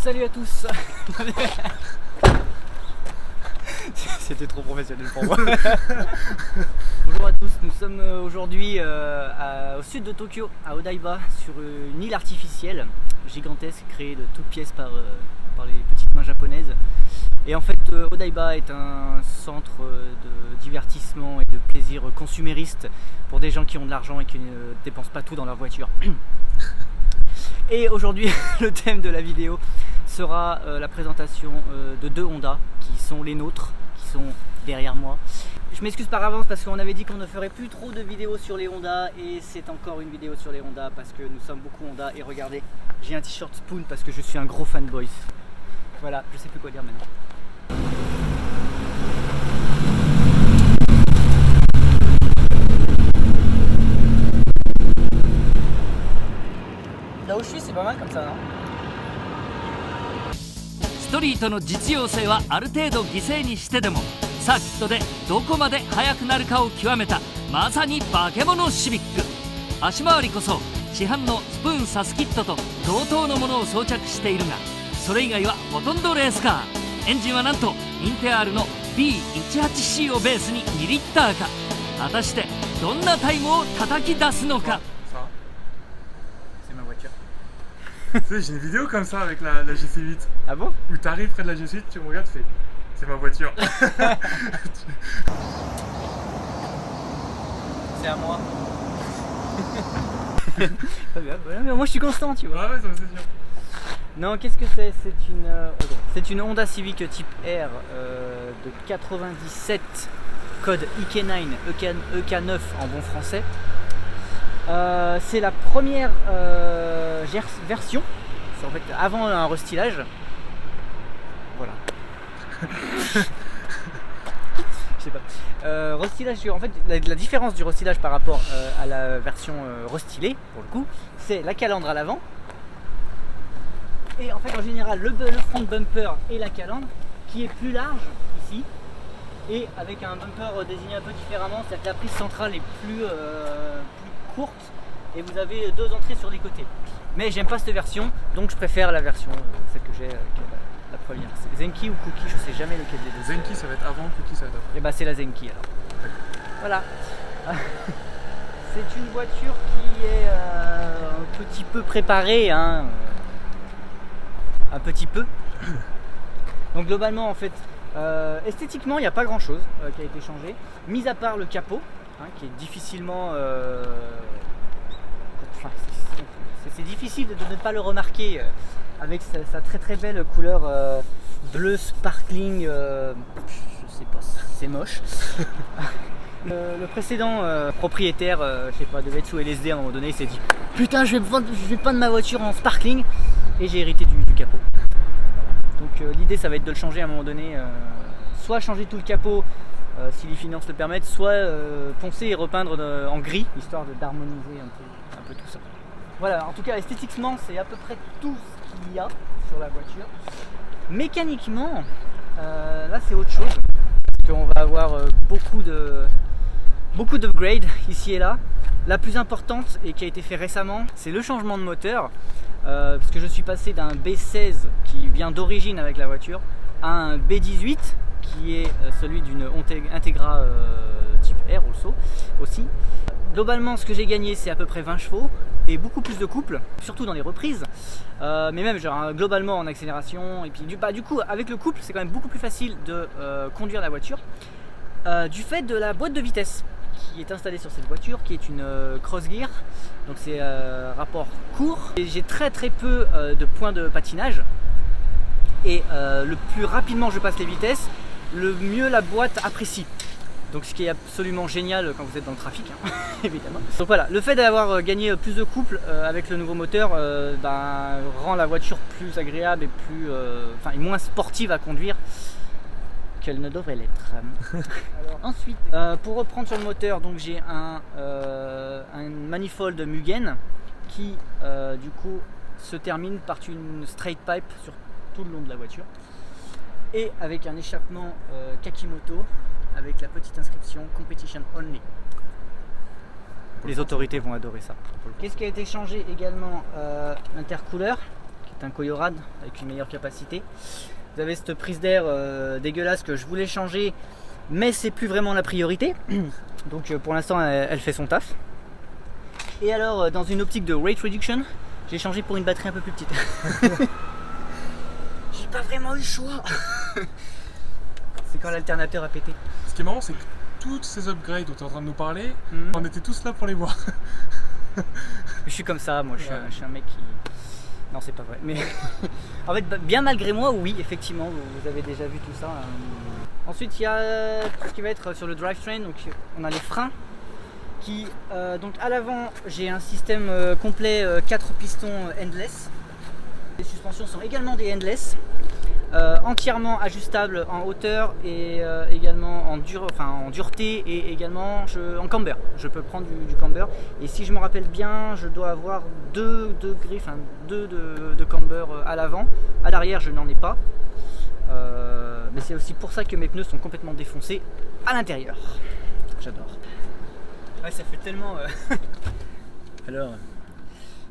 Salut à tous. C'était trop professionnel pour moi. Bonjour à tous, nous sommes aujourd'hui au sud de Tokyo, à Odaiba, sur une île artificielle gigantesque créée de toutes pièces par les petites mains japonaises. Et en fait, Odaiba est un centre de divertissement et de plaisir consumériste pour des gens qui ont de l'argent et qui ne dépensent pas tout dans leur voiture. Et aujourd'hui, le thème de la vidéo sera la présentation de deux Honda qui sont les nôtres, qui sont derrière moi. Je m'excuse par avance parce qu'on avait dit qu'on ne ferait plus trop de vidéos sur les Honda et c'est encore une vidéo sur les Honda parce que nous sommes beaucoup Honda. Et regardez, j'ai un t-shirt Spoon parce que je suis un gros fanboy. Voilà, je sais plus quoi dire maintenant. Là où je suis, c'est pas mal comme ça, non? ストリートの実用性はある程度犠牲にしてでもサーキットでどこまで速くなるかを極めたまさに化け物シビック。足回りこそ市販のスプーンサスキットと同等のものを装着しているが、それ以外はほとんどレースカー。エンジンはなんとインテアールの B18C をベースに2リッターか。果たしてどんなタイムを叩き出すのか。 C'est ma voiture. Tu sais, j'ai une vidéo comme ça avec la GC8. Ah bon? Où t'arrives près de la GC8, tu me regardes, tu fais c'est ma voiture. C'est à moi. Pas bien, mais moi je suis constant, tu vois. Ouais, ça c'est sûr. Non, qu'est-ce que c'est? C'est une Honda Civic type R de 97, code IK9, EK9 en bon français. C'est la première version, c'est en fait avant un restylage. Voilà. Je sais pas. Restylage, en fait, la différence du restylage par rapport à la version restylée, pour le coup, c'est la calandre à l'avant. Et en fait, en général, le front bumper et la calandre qui est plus large ici. Et avec un bumper désigné un peu différemment, c'est-à-dire que la prise centrale est plus courte et vous avez deux entrées sur les côtés. Mais j'aime pas cette version, donc je préfère la version, celle que j'ai, la première. C'est Zenki ou Cookie, je sais jamais lequel des deux. Zenki ça va être avant, Cookie ça va être après. Et bah c'est la Zenki alors. Voilà. C'est une voiture qui est un petit peu préparée, hein. Un petit peu. Donc globalement en fait, esthétiquement il n'y a pas grand chose qui a été changé, mis à part le capot, hein, qui est difficilement... Enfin, c'est difficile de ne pas le remarquer avec sa très très belle couleur bleu sparkling, je sais pas, c'est moche. Le précédent propriétaire, je sais pas, devait être sous LSD à un moment donné, il s'est dit putain je vais peindre ma voiture en sparkling et j'ai hérité du capot. Donc l'idée ça va être de le changer à un moment donné, soit changer tout le capot si les finances le permettent, soit poncer et repeindre en gris, histoire d'harmoniser un peu tout ça. Voilà, en tout cas esthétiquement c'est à peu près tout ce qu'il y a sur la voiture. Mécaniquement, là c'est autre chose, parce qu'on va avoir beaucoup d'upgrades ici et là. La plus importante et qui a été fait récemment, c'est le changement de moteur. Parce que je suis passé d'un B16 qui vient d'origine avec la voiture à un B18 qui est celui d'une Integra type R aussi. Globalement ce que j'ai gagné c'est à peu près 20 chevaux et beaucoup plus de couple, surtout dans les reprises, mais même genre, globalement en accélération. Et puis du coup avec le couple c'est quand même beaucoup plus facile de conduire la voiture du fait de la boîte de vitesse qui est installée sur cette voiture, qui est une cross gear, donc c'est rapport court. J'ai très peu de points de patinage et le plus rapidement je passe les vitesses, le mieux la boîte apprécie. Donc ce qui est absolument génial quand vous êtes dans le trafic, hein, évidemment. Donc voilà, le fait d'avoir gagné plus de couple avec le nouveau moteur rend la voiture plus agréable et et moins sportive à conduire qu'elle ne devrait l'être. Alors, ensuite, pour reprendre sur le moteur, donc j'ai un manifold Mugen qui du coup se termine par une straight pipe sur tout le long de la voiture et avec un échappement Kakimoto avec la petite inscription Competition Only. Les autorités vont adorer ça. Qu'est-ce qui a été changé également? L'intercooleur c'est un Koyorad avec une meilleure capacité. Vous avez cette prise d'air dégueulasse que je voulais changer, mais c'est plus vraiment la priorité. Donc pour l'instant elle fait son taf. Et alors dans une optique de rate reduction, j'ai changé pour une batterie un peu plus petite. J'ai pas vraiment eu le choix. C'est quand l'alternateur a pété. Ce qui est marrant, c'est que toutes ces upgrades dont tu es en train de nous parler, on était tous là pour les voir. Je suis comme ça, moi, je suis un mec qui... Non, c'est pas vrai, mais en fait, bien malgré moi, oui, effectivement, vous avez déjà vu tout ça. Ensuite, il y a tout ce qui va être sur le drivetrain, donc on a les freins qui... donc à l'avant, j'ai un système complet 4 pistons endless. Les suspensions sont également des endless. Entièrement ajustable en hauteur et également en dureté et également en camber. Je peux prendre du camber et si je me rappelle bien, je dois avoir 2 degrés, enfin 2 de camber à l'avant. À l'arrière, je n'en ai pas. Mais c'est aussi pour ça que mes pneus sont complètement défoncés à l'intérieur. J'adore. Ouais, ça fait tellement. Alors,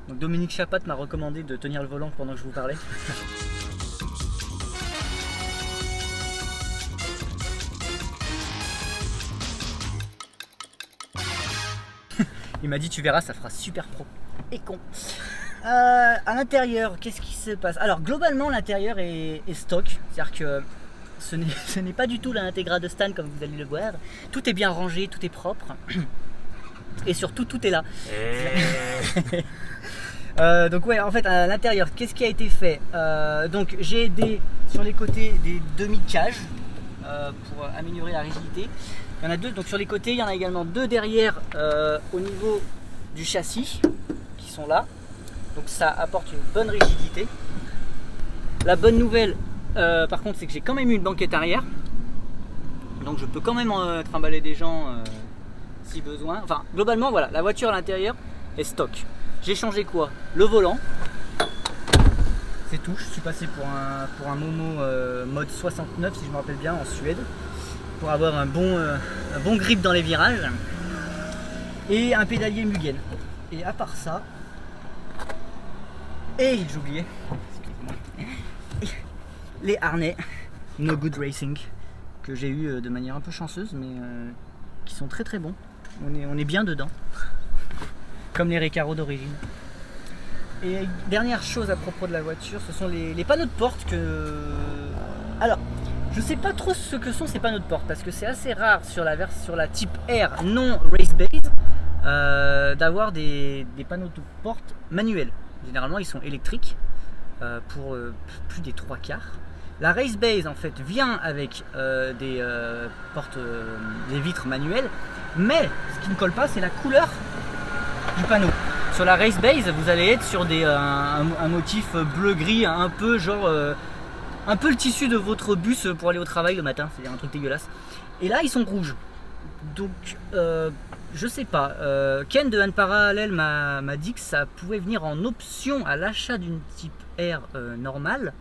donc Dominique Chapat m'a recommandé de tenir le volant pendant que je vous parlais. Il m'a dit tu verras, ça fera super pro et con. À l'intérieur, qu'est-ce qui se passe? Alors globalement l'intérieur est stock, c'est-à-dire que ce n'est pas du tout l'Integra de Stan comme vous allez le voir. Tout est bien rangé, tout est propre et surtout tout est là. Donc ouais, en fait à l'intérieur, qu'est-ce qui a été fait? Donc j'ai sur les côtés des demi-cages pour améliorer la rigidité. Il y en a 2 donc sur les côtés, il y en a également 2 derrière au niveau du châssis qui sont là. Donc ça apporte une bonne rigidité. La bonne nouvelle par contre c'est que j'ai quand même eu une banquette arrière. Donc je peux quand même trimballer des gens si besoin. Enfin globalement voilà, la voiture à l'intérieur est stock. J'ai changé quoi? Le volant. C'est tout, je suis passé pour un Momo mode 69 si je me rappelle bien en Suède. Pour avoir un bon grip dans les virages et un pédalier Mugen. Et à part ça, et j'oubliais, les harnais No Good Racing que j'ai eu de manière un peu chanceuse mais qui sont très très bons. On est bien dedans, comme les Recaro d'origine. Et dernière chose à propos de la voiture, ce sont les panneaux de porte que... Alors, je sais pas trop ce que sont ces panneaux de porte parce que c'est assez rare sur la type R non race base d'avoir des panneaux de porte manuels. Généralement ils sont électriques pour plus des 3/4. La race base en fait vient avec des portes, des vitres manuelles, mais ce qui ne colle pas c'est la couleur du panneau. Sur la race base vous allez être sur un motif bleu-gris un peu genre... un peu le tissu de votre bus pour aller au travail le matin, c'est un truc dégueulasse. Et là ils sont rouges. Donc je sais pas. Ken de Han Parallel m'a dit que ça pouvait venir en option à l'achat d'une type R normale,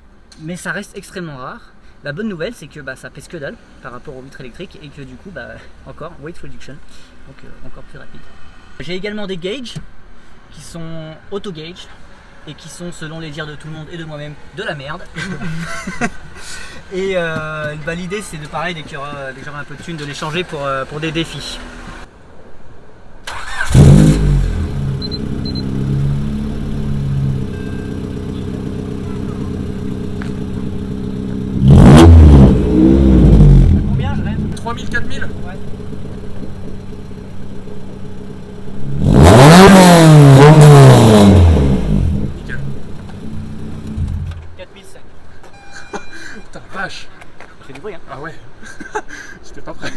mais ça reste extrêmement rare. La bonne nouvelle c'est que ça pèse que dalle par rapport aux vitres électriques et que du coup encore weight reduction, donc encore plus rapide. J'ai également des gauges qui sont auto gauge et qui sont, selon les dires de tout le monde et de moi-même, de la merde. Et l'idée c'est de pareil, dès qu'il y aura un peu de thunes, de les changer pour des défis. Combien je rêve? 3000, 4000? Ouais. 4005. Putain, vache! Ça fait du bruit hein. Ah ouais, j'étais pas prêt.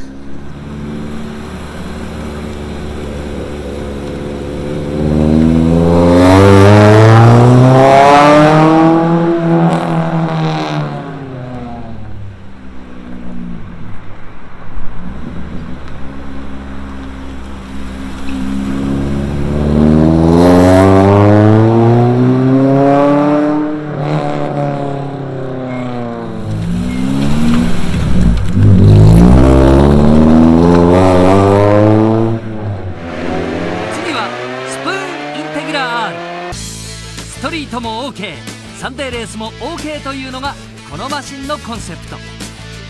サンデーレースも OK というのがこのマシンのコンセプト。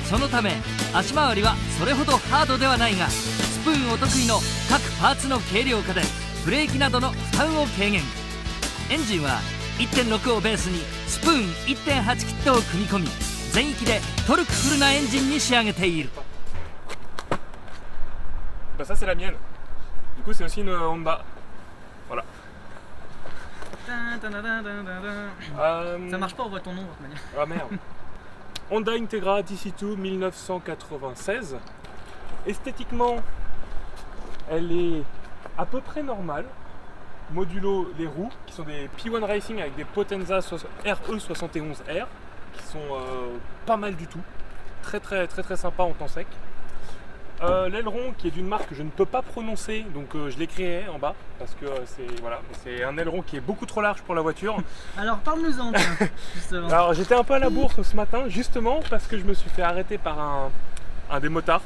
そのため足回りはそれほどハードではないが、スプーンお得意の各パーツの軽量化でブレーキなどの負担を軽減。エンジンは 1.6 をベースにスプーン 1.8 キットを組み込み、全域でトルクフルなエンジンに仕上げている。Bah ça c'est la mienne. Du coup c'est aussi une Honda. Voilà. Ça marche pas, on voit ton nom de toute manière. Ah merde. Honda Integra DC2 1996. Esthétiquement, elle est à peu près normale. Modulo les roues qui sont des P1 Racing avec des Potenza RE71R qui sont pas mal du tout. Très sympa en temps sec. L'aileron qui est d'une marque que je ne peux pas prononcer, donc je l'écrirai en bas parce que c'est un aileron qui est beaucoup trop large pour la voiture. Alors parle-nous-en, justement. Alors j'étais un peu à la bourse ce matin justement parce que je me suis fait arrêter par un des motards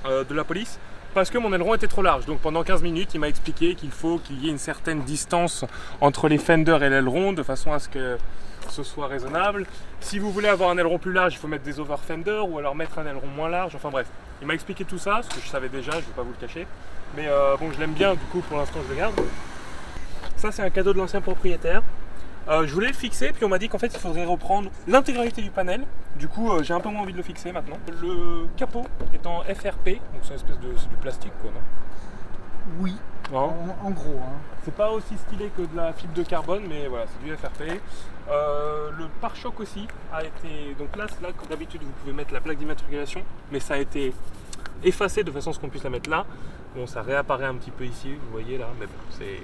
de la police parce que mon aileron était trop large. Donc pendant 15 minutes il m'a expliqué qu'il faut qu'il y ait une certaine distance entre les fenders et l'aileron de façon à ce que ce soit raisonnable. Si vous voulez avoir un aileron plus large, il faut mettre des over fenders ou alors mettre un aileron moins large, enfin bref. Il m'a expliqué tout ça, ce que je savais déjà, je ne vais pas vous le cacher. Mais bon, je l'aime bien, du coup pour l'instant je le garde. Ça c'est un cadeau de l'ancien propriétaire. Je voulais le fixer, puis on m'a dit qu'en fait il faudrait reprendre l'intégralité du panel. Du coup j'ai un peu moins envie de le fixer maintenant. Le capot est en FRP, donc c'est une espèce de... c'est du plastique quoi, non? Oui, Non. en gros. Hein. C'est pas aussi stylé que de la fibre de carbone, mais voilà, c'est du FRP. Le pare-choc aussi a été... Donc là comme d'habitude, vous pouvez mettre la plaque d'immatriculation, mais ça a été effacé de façon à ce qu'on puisse la mettre là. Bon, ça réapparaît un petit peu ici, vous voyez là, mais bon, c'est...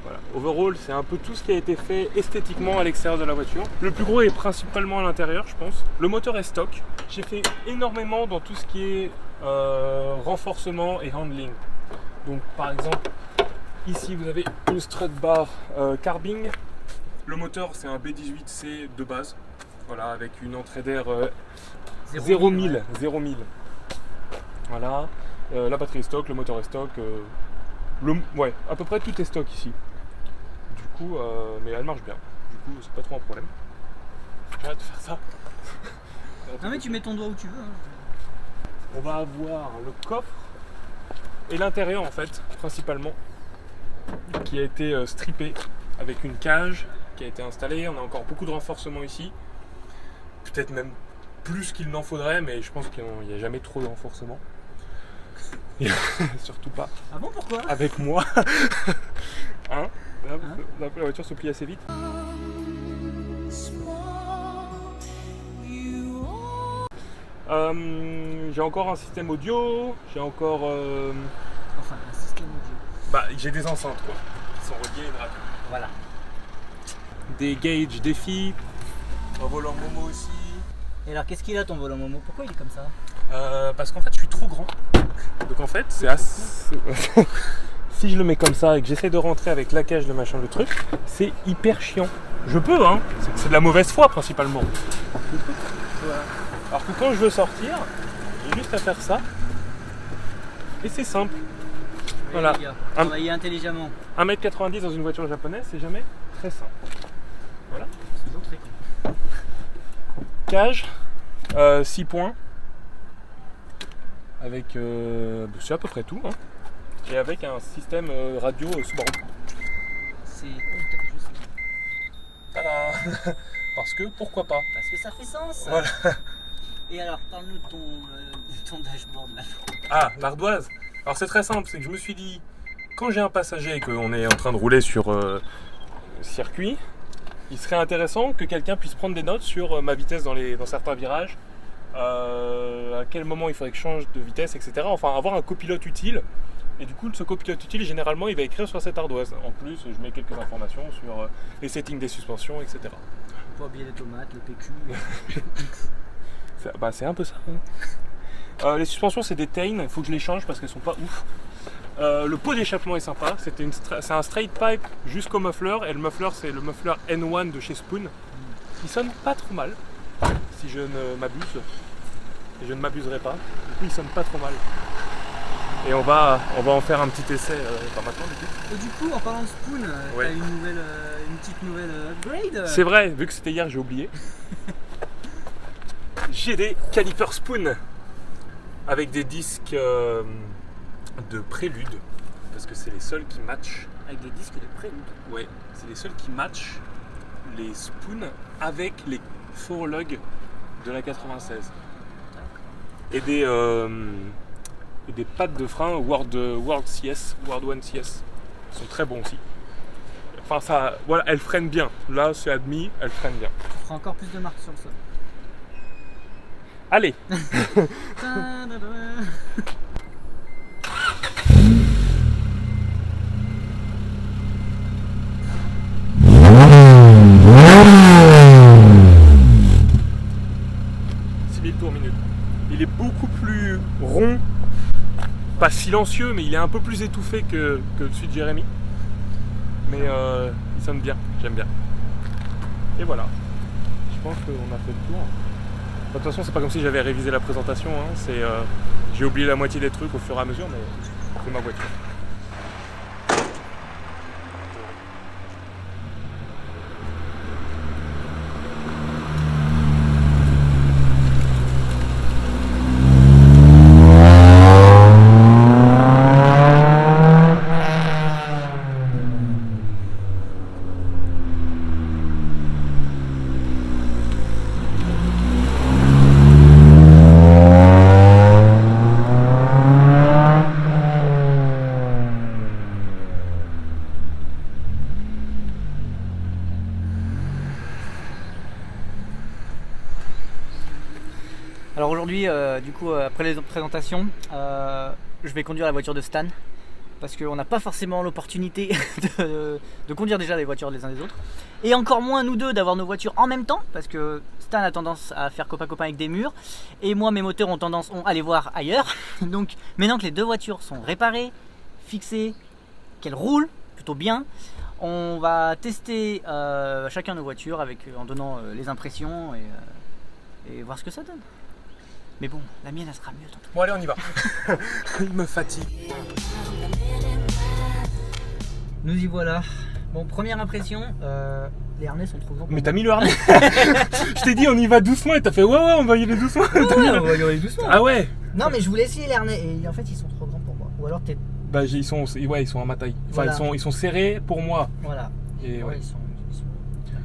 Voilà. Overall, c'est un peu tout ce qui a été fait esthétiquement à l'extérieur de la voiture. Le plus gros est principalement à l'intérieur, je pense. Le moteur est stock. J'ai fait énormément dans tout ce qui est renforcement et handling. Donc par exemple, ici vous avez une strut bar carbine. Le moteur c'est un B18C de base, voilà, avec une entrée d'air 0 1000. Voilà, la batterie est stock, le moteur est stock, ouais, à peu près tout est stock ici. Du coup, mais elle marche bien, du coup c'est pas trop un problème. J'arrête de faire ça. Non mais tu mets ton doigt où tu veux. Hein. On va avoir le coffre et l'intérieur en fait, principalement, qui a été strippé avec une cage qui a été installée. On a encore beaucoup de renforcements ici, peut-être même plus qu'il n'en faudrait, mais je pense qu'il n'y a jamais trop de renforcements. Surtout pas. Ah bon, pourquoi? Avec moi. Hein? Là, la voiture se plie assez vite. J'ai encore un système audio, j'ai encore... Enfin, un système audio. Bah, j'ai des enceintes quoi, qui sont reliées à une radio. Voilà. Des gauges défis, un volant Momo aussi. Et alors, qu'est-ce qu'il a ton volant Momo? Pourquoi il est comme ça? Parce qu'en fait, je suis trop grand. Donc en fait, c'est assez... Si je le mets comme ça et que j'essaie de rentrer avec la cage, le machin, le truc, c'est hyper chiant. Je peux, hein, c'est de la mauvaise foi principalement. Voilà. Alors que quand je veux sortir, j'ai juste à faire ça. Et c'est simple. Oui, voilà. Travailler intelligemment. 1m90 dans une voiture japonaise, c'est jamais très simple. Voilà. C'est toujours très cool. Cage, 6 points. Avec, c'est à peu près tout. Hein. Et avec un système radio Subaru. C'est... Oh, t'as fait juste... Tada. Parce que, pourquoi pas? Parce que ça fait sens. Voilà. Et alors, parle-nous de ton dashboard là. Ah, l'ardoise. Alors c'est très simple, c'est que je me suis dit, quand j'ai un passager et qu'on est en train de rouler sur circuit, il serait intéressant que quelqu'un puisse prendre des notes sur ma vitesse dans certains virages, à quel moment il faudrait que je change de vitesse, etc. Enfin, avoir un copilote utile. Et du coup, ce copilote utile, généralement, il va écrire sur cette ardoise. En plus, je mets quelques informations sur les settings des suspensions, etc. Faut pas oublier les tomates, le PQ. C'est un peu ça. Hein. Les suspensions, c'est des Tain, il faut que je les change parce qu'elles sont pas ouf. Le pot d'échappement est sympa, c'est un straight pipe jusqu'au muffler, et le muffler, c'est le muffler N1 de chez Spoon. Il sonne pas trop mal, si je ne m'abuse. Et je ne m'abuserai pas. Du coup, il sonne pas trop mal. Et on va en faire un petit essai maintenant du coup. Et du coup, en parlant de spoon, Ouais. t'as une petite nouvelle upgrade. C'est vrai, vu que c'était hier, j'ai oublié. J'ai des calipers spoon avec des disques de prélude parce que c'est les seuls qui matchent. Avec des disques de prélude. Ouais, c'est les seuls qui matchent les spoons avec les faux lugs de la 96. Et des pads de frein World One CS sont très bons aussi. Enfin ça, voilà, elles freinent bien. Là, c'est admis, elles freinent bien. On fera encore plus de marques sur ça. Allez. Tours minute. Il est beaucoup plus rond, pas silencieux, mais il est un peu plus étouffé que celui de Jérémy. Mais il sonne bien, j'aime bien. Et voilà. Je pense qu'on a fait le tour. De toute façon, c'est pas comme si j'avais révisé la présentation. Hein. J'ai oublié la moitié des trucs au fur et à mesure, mais c'est ma voiture. Alors aujourd'hui, du coup, après les présentations, je vais conduire la voiture de Stan parce qu'on n'a pas forcément l'opportunité de conduire déjà les voitures les uns des autres, et encore moins nous deux d'avoir nos voitures en même temps parce que Stan a tendance à faire copain-copain avec des murs et moi mes moteurs ont tendance à aller voir ailleurs. Donc maintenant que les deux voitures sont réparées, fixées, qu'elles roulent plutôt bien, on va tester chacun nos voitures en donnant les impressions et voir ce que ça donne. Mais bon, la mienne elle sera mieux tantôt. Bon allez, on y va. Il me fatigue. Nous y voilà. Bon, première impression, les harnais sont trop grands. Mais t'as mis le harnais. Je t'ai dit on y va doucement et t'as fait ouais on va y aller doucement. Ouais, on va y aller doucement. Ah ouais. Non mais je voulais essayer les harnais et en fait ils sont trop grands pour moi. Ou alors peut-être. Bah ils sont à ma taille. Enfin Voilà. ils sont serrés pour moi. Voilà. Et Ouais, ouais. ils sont.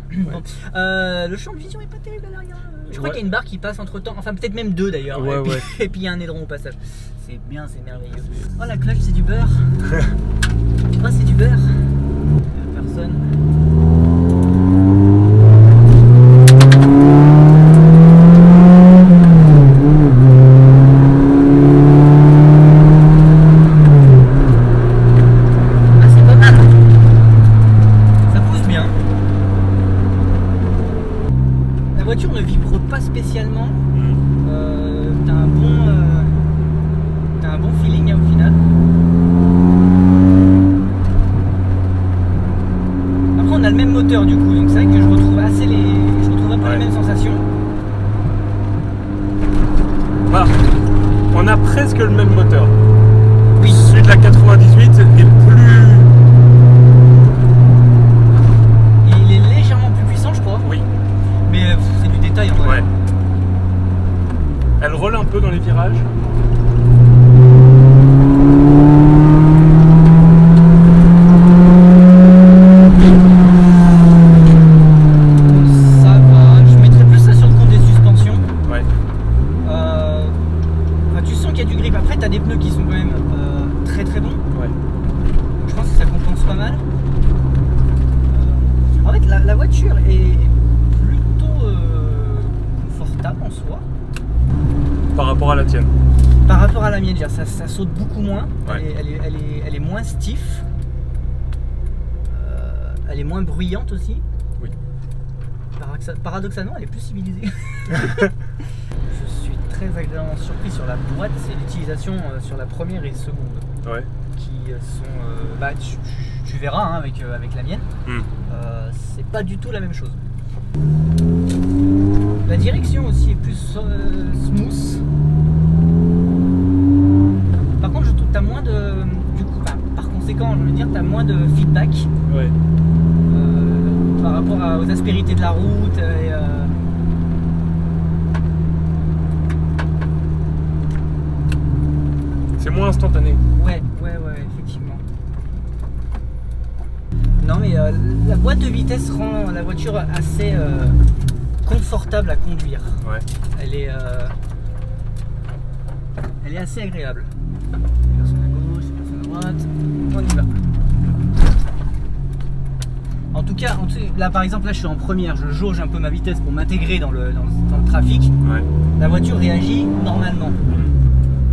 Ouais. Bon. Le champ de vision est pas terrible à l'arrière. Je crois qu'il y a une barre qui passe entre temps, enfin peut-être même deux d'ailleurs. Ouais, et, puis, ouais. et puis il y a un aileron au passage. C'est bien, c'est merveilleux. Oh la clutch c'est du beurre. Oh c'est du beurre. Personne. Ah c'est pas mal. Ça pousse bien. La voiture ne vibre pas spécialement. T'as un bon feeling au final. Après on a le même moteur du coup, donc c'est vrai que je retrouve un peu les mêmes sensations. Voilà. On a presque le même moteur. Oui. Celui de la 98 est plus. Il est légèrement plus puissant je crois, Oui. mais c'est du détail en vrai. Ouais. Elle roule un peu dans les virages. Ça va, je mettrais plus ça sur le compte des suspensions. Ouais. Enfin, tu sens qu'il y a du grip. Après, t'as des pneus qui sont quand même très très bons. Ouais. Je pense que ça compense pas mal. En fait, la voiture est plutôt confortable en soi. Par rapport à la tienne. Par rapport à la mienne, ça saute beaucoup moins. Ouais. Elle est moins stiff. Elle est moins bruyante aussi. Oui. Paradoxalement, elle est plus civilisée. Je suis très agréablement surpris sur la boîte. C'est l'utilisation sur la première et seconde Ouais. qui sont. Bah, tu verras hein, avec la mienne. C'est pas du tout la même chose. La direction aussi est plus smooth. Par contre, je trouve que tu as moins conséquent, je veux dire, tu as moins de feedback Ouais. par rapport aux aspérités de la route. C'est moins instantané. Ouais, effectivement. Non, mais la boîte de vitesse rend la voiture assez confortable à conduire. Ouais. Elle est assez agréable. Personne à gauche, personne à droite. On y va. En tout cas, là par exemple, là je suis en première, je jauge un peu ma vitesse pour m'intégrer dans le trafic. Ouais. La voiture réagit normalement.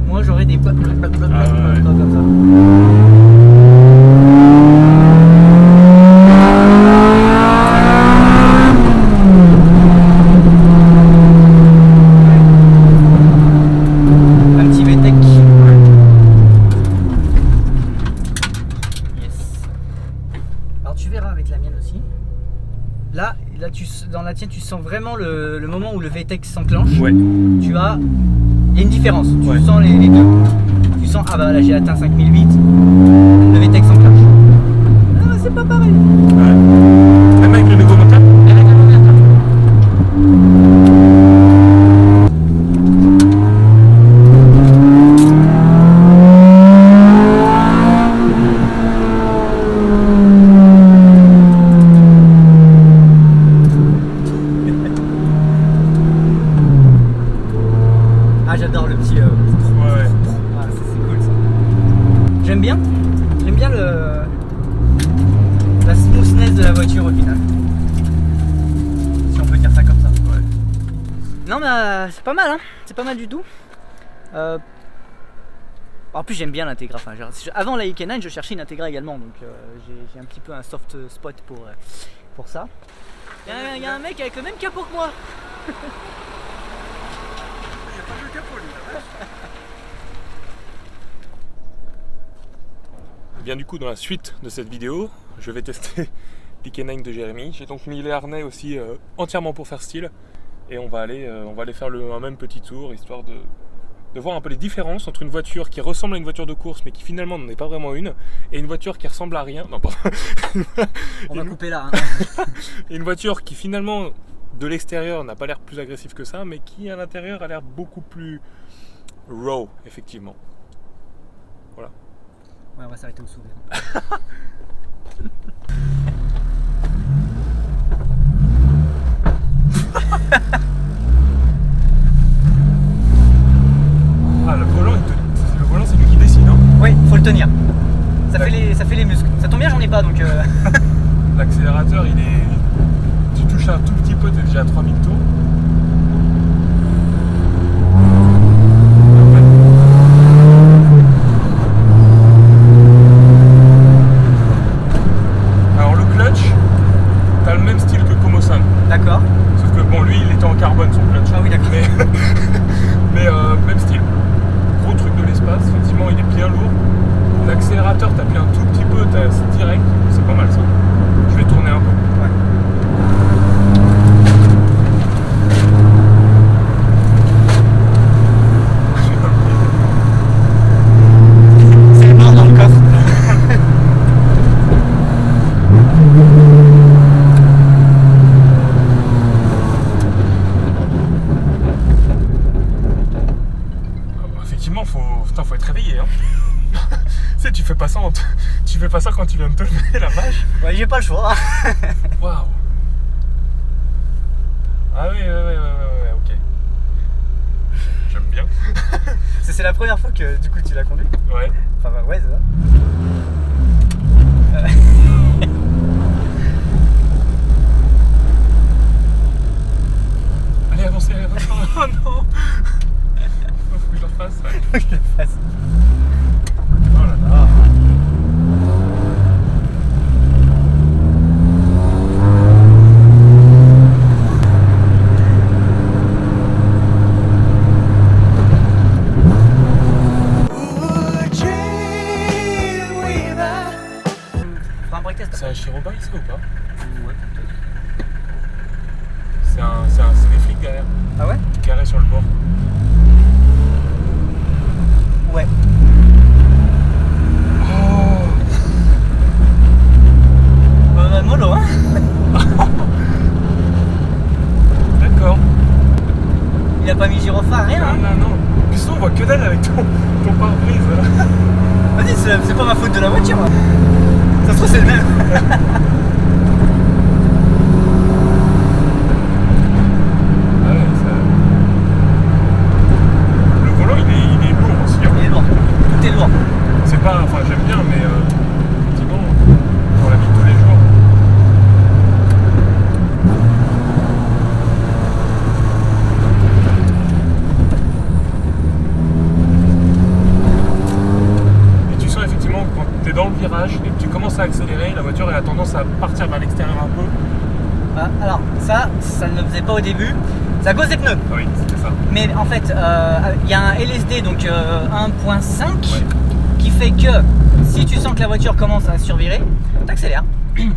Moi j'aurais des comme ça. Un petit VTEC. Yes. Alors tu verras avec la mienne aussi. Là dans la tienne tu sens vraiment le moment où le VTEC s'enclenche. Ouais. Tu as... Il y a une différence, tu Ouais. sens les deux. Tu sens, ah bah là j'ai atteint 5008, le VTEC s'enclenche. Ah c'est pas pareil. Ouais. Même avec le nouveau moteur. Ah j'adore le petit... Ouais. Ah, c'est cool ça. J'aime bien la smoothness de la voiture au final. Si on peut dire ça comme ça. Ouais. Non mais c'est pas mal hein, c'est pas mal du tout. En plus j'aime bien l'Integra. Enfin, avant la EK9 je cherchais une Integra également, donc j'ai un petit peu un soft spot pour ça. Il y a un mec avec le même capot que moi. Bien du coup dans la suite de cette vidéo, je vais tester l'EK9 de Jérémy. J'ai donc mis les harnais aussi entièrement pour faire style. Et on va aller faire un même petit tour, histoire de voir un peu les différences entre une voiture qui ressemble à une voiture de course mais qui finalement n'en est pas vraiment une, et une voiture qui ressemble à rien. Non, pardon. On va couper là. Hein. Et une voiture qui finalement de l'extérieur n'a pas l'air plus agressive que ça, mais qui à l'intérieur a l'air beaucoup plus raw, effectivement. Voilà. Ouais, on va s'arrêter au sourire. Ah, le volant c'est lui qui décide, hein. Oui, faut le tenir. Ça fait les muscles. Ça tombe bien, j'en ai pas donc. L'accélérateur, tu touches un tout petit peu, t'es déjà à 3000 tours. Alors le clutch, t'as le même style que Komosan. D'accord. Sauf que bon, lui il était en carbone son clutch. Ah oui, d'accord. Mais même style. Gros truc de l'espace, effectivement il est bien lourd. L'accélérateur, t'appuies un tout petit peu, c'est direct, c'est pas mal ça. Je vais tourner un peu. Ouais. C'est les mains dans le coffre. Effectivement, faut être réveillé. Hein. Tu sais, tu fais pas ça quand tu viens de te lever, la vache. Ouais, j'ai pas le choix. Waouh. Ah oui, ouais, ok. J'aime bien. C'est la première fois que du coup tu l'as conduit. Ouais. Enfin bah ouais, c'est ça. Allez, avancez. Oh non. Faut que je le refasse. Ouais. Faut que je le fasse. Oh là là. Fais un break test. C'est un Chirobike ça ou pas? Ouais, peut-être. C'est des flics derrière, Ah ouais? garés sur le bord. Ouais. Oh. boulot, hein. D'accord. Il a pas mis gyrophare, rien. Hein. Non. Puis sinon, on voit que dalle avec ton pare-brise. Vas-y, c'est pas ma faute de la voiture. Hein. Ça se trouve, c'est le même. Le volant, il est lourd aussi. Hein. Il est lourd. Tout est lourd. C'est pas... Enfin, j'aime bien, mais... effectivement, pour la vie de tous les jours... Quand tu es dans le virage et que tu commences à accélérer, la voiture elle a tendance à partir vers l'extérieur un peu. Ah, alors ça ne le faisait pas au début. C'est à cause des pneus. Oui, c'était ça. Mais en fait, il y a un LSD, donc 1.5, Ouais. qui fait que si tu sens que la voiture commence à survirer, t'accélères. Si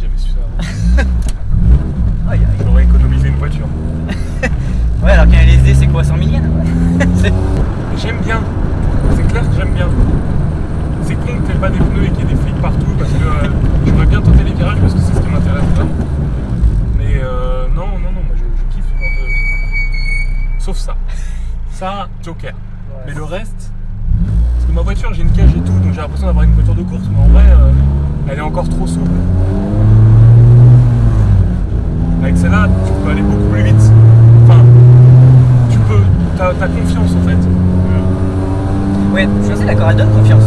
j'avais su ça avant, Aïe, aïe. j'aurais économisé une voiture. Ouais, alors qu'un LSD, c'est quoi, 100 000 yens? J'aime bien. C'est clair que j'aime bien. C'est con que t'aies pas des pneus et qu'il y ait des flics partout parce que j'aimerais bien tenter les virages parce que c'est ce qui m'intéresse vraiment. Mais non, moi je kiffe ce genre de... Sauf ça. Ça, Joker. Ouais. Mais le reste... Parce que ma voiture, j'ai une cage et tout, donc j'ai l'impression d'avoir une voiture de course, mais en vrai, elle est encore trop souple. Avec celle-là, tu peux aller beaucoup plus vite. Enfin, tu peux... T'as confiance en fait. Ouais, je suis assez d'accord, elle donne confiance.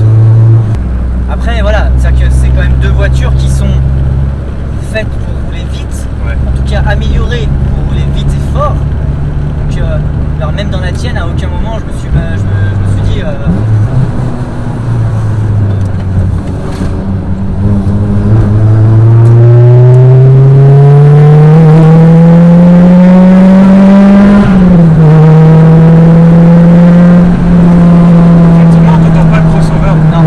Après, voilà, c'est-à-dire que c'est quand même deux voitures qui sont faites pour rouler vite, Ouais. en tout cas améliorées pour rouler vite et fort. Donc, alors même dans la tienne, à aucun moment je me suis dit. Effectivement, t'entends pas le crossover. Non.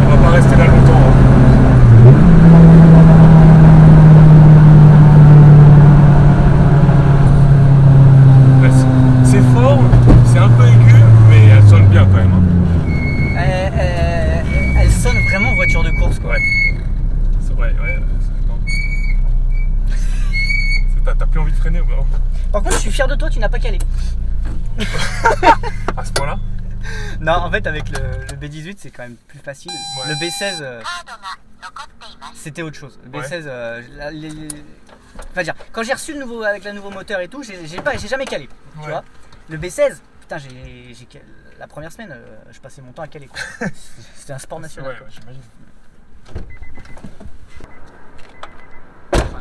On va pas rester là longtemps. Hein. Ouais, c'est fort, c'est un peu aigu, mais elle sonne bien quand même. Hein. Elle sonne vraiment voiture de course, quoi. Ouais. C'est vrai, ouais. T'as plus envie de freiner ou non? Par contre, je suis fier de toi, tu n'as pas calé. À ce point-là? Non, en fait, avec le B18, c'est quand même plus facile. Ouais. Le B16, c'était autre chose. Le B16, enfin, dire, quand j'ai reçu avec le nouveau moteur et tout, j'ai jamais calé. Tu Ouais. vois. Le B16, putain, la première semaine, je passais mon temps à caler. Quoi. C'était un sport national. Ouais, quoi. j'imagine.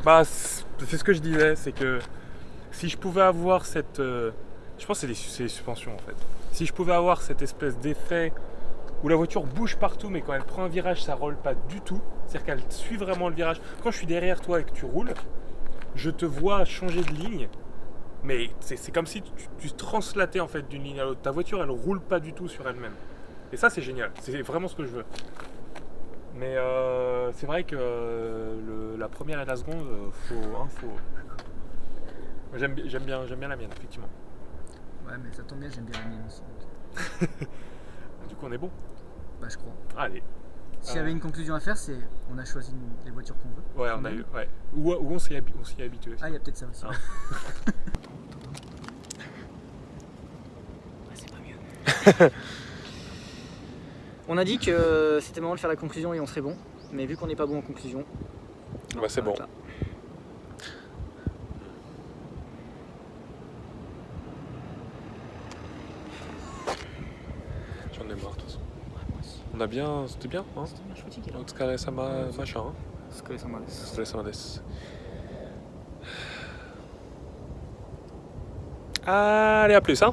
Bah, c'est ce que je disais, c'est que si je pouvais avoir cette... je pense que c'est les suspensions en fait. Si je pouvais avoir cette espèce d'effet où la voiture bouge partout, mais quand elle prend un virage, ça roule pas du tout. C'est-à-dire qu'elle suit vraiment le virage. Quand je suis derrière toi et que tu roules, je te vois changer de ligne, mais c'est comme si tu translatais en fait d'une ligne à l'autre. Ta voiture, elle roule pas du tout sur elle-même. Et ça, c'est génial. C'est vraiment ce que je veux. Mais c'est vrai que la première et la seconde, faut... J'aime bien la mienne, effectivement. Ouais, mais ça tombe bien, j'aime bien la mienne aussi. Du coup, on est bon. Bah, je crois. Allez. S'il y avait une conclusion à faire, c'est on a choisi les voitures qu'on veut. Ouais, on a eu. Ouais. Ou on s'y est habitué aussi. Ah, il y a peut-être ça aussi. Ah. Ouais, c'est pas mieux. On a dit que c'était le moment de faire la conclusion et on serait bon. Mais vu qu'on n'est pas bon en conclusion. Bah, c'est bon. Là. J'en ai marre de toute façon. On a bien. C'était bien, hein? Je suis fatigué là. Otskare sama machin. Hein? Otskare sama desu. Otskare sama desu. Allez, à plus, hein?